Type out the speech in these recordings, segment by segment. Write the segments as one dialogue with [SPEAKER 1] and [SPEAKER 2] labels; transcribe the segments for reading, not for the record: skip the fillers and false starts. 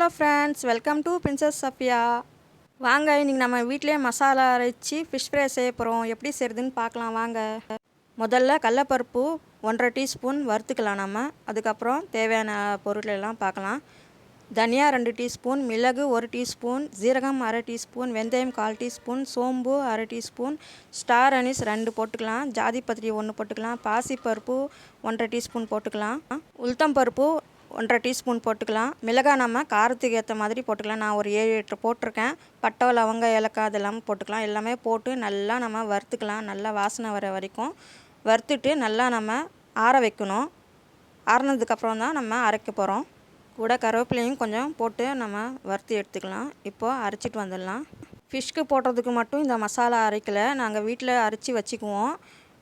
[SPEAKER 1] Hello friends, welcome to princess Safiya. வாங்க, இன்றைக்கி நம்ம வீட்டிலே மசாலா அரைச்சி ஃபிஷ் ஃப்ரை செய்ய போகிறோம். எப்படி செய்கிறதுன்னு பார்க்கலாம் வாங்க. முதல்ல கடலப்பருப்பு 1.5 டீஸ்பூன் வறுத்துக்கலாம் நம்ம. அதுக்கப்புறம் தேவையான பொருட்கள் எல்லாம் பார்க்கலாம். தனியா 2 டீஸ்பூன், மிளகு 1 டீஸ்பூன், ஜீரகம் 1/2 டீஸ்பூன், வெந்தயம் 1/4 டீஸ்பூன், சோம்பு 1/2 டீஸ்பூன், ஸ்டார் அனீஸ் 2 போட்டுக்கலாம், ஜாதிபத்திரி 1 போட்டுக்கலாம், பாசிப்பருப்பு 1.5 டீஸ்பூன் போட்டுக்கலாம், உளுத்தம்பருப்பு 1.5 டீஸ்பூன் போட்டுக்கலாம். மிளகாய் நம்ம காரத்துக்கு ஏற்ற மாதிரி போட்டுக்கலாம். நான் ஒரு 7-8 போட்டிருக்கேன். பட்டை, லவங்க, ஏலக்காய் அதெல்லாம் போட்டுக்கலாம். எல்லாமே போட்டு நல்லா நம்ம வறுத்துக்கலாம். நல்லா வாசனை வர வரைக்கும் வறுத்துட்டு நல்லா நம்ம ஆற வைக்கணும். ஆறினதுக்கப்புறம் தான் நம்ம அரைக்க போகிறோம். கூட கருவேப்பிலையும் கொஞ்சம் போட்டு நம்ம வறுத்து எடுத்துக்கலாம். இப்போது அரைச்சிட்டு வந்துடலாம். ஃபிஷ்க்கு போடுறதுக்கு மட்டும் இந்த மசாலா அரைக்கலை, நாங்கள் வீட்டில் அரைச்சி வச்சுக்குவோம்.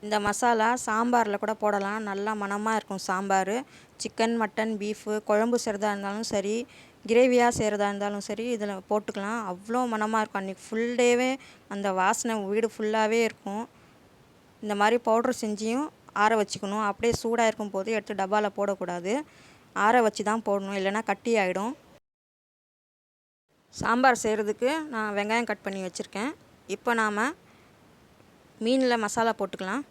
[SPEAKER 1] இந்த மசாலா சாம்பாரில் கூட போடலாம். நல்லா மணமாக இருக்கும் சாம்பார். சிக்கன், மட்டன், பீஃபு குழம்பு செய்கிறதா இருந்தாலும் சரி, கிரேவியாக செய்கிறதா இருந்தாலும் சரி, இதில் போட்டுக்கலாம். அவ்வளோ மணமாக இருக்கும். அன்றைக்கி ஃபுல் டேவே அந்த வாசனை வீடு ஃபுல்லாகவே இருக்கும். இந்த மாதிரி பவுட்ரு செஞ்சியும் ஆற வச்சுக்கணும். அப்படியே சூடாக இருக்கும் போது எடுத்து டப்பாவில் போடக்கூடாது. ஆற வச்சு தான் போடணும், இல்லைனா கட்டி ஆகிடும். சாம்பார் செய்கிறதுக்கு நான் வெங்காயம் கட் பண்ணி வச்சுருக்கேன். இப்போ நாம் மீனில் மசாலா போட்டுக்கலாம்.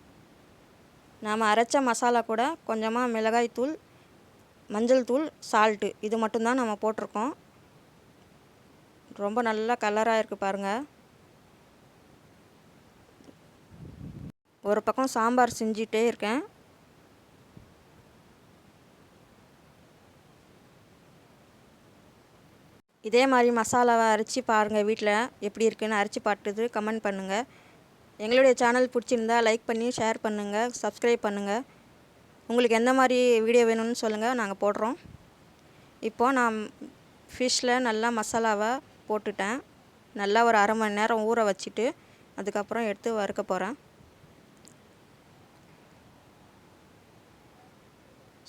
[SPEAKER 1] நாம் அரைச்ச மசாலா கூட கொஞ்சமாக மிளகாய் தூள், மஞ்சள் தூள், சால்ட்டு இது மட்டும்தான் நம்ம போட்டிருக்கோம். ரொம்ப நல்லா கலராக இருக்குது பாருங்கள். ஒரு பக்கம் சாம்பார் செஞ்சிட்டே இருக்கேன். இதே மாதிரி மசாலாவை அரைச்சி பாருங்கள், வீட்டில் எப்படி இருக்குன்னு அரைச்சி பார்த்துட்டு கமெண்ட் பண்ணுங்கள். எங்களுடைய சேனல் பிடிச்சிருந்தா லைக் பண்ணி ஷேர் பண்ணுங்கள், சப்ஸ்கிரைப் பண்ணுங்கள். உங்களுக்கு எந்த மாதிரி வீடியோ வேணும்னு சொல்லுங்கள், நாங்கள் போடுறோம். இப்போது நான் ஃபிஷ்ஷில் நல்லா மசாலாவை போட்டுட்டேன். நல்லா ஒரு அரை மணி நேரம் ஊற வச்சுட்டு அதுக்கப்புறம் எடுத்து வறுக்க போகிறேன்.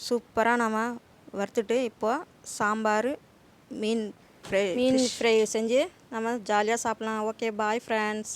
[SPEAKER 1] சூப்பராக நம்ம வறுத்துட்டு இப்போது சாம்பார், மீன் ஃப்ரை செஞ்சு நம்ம ஜாலியாக சாப்பிட்லாம். Okay, bye friends.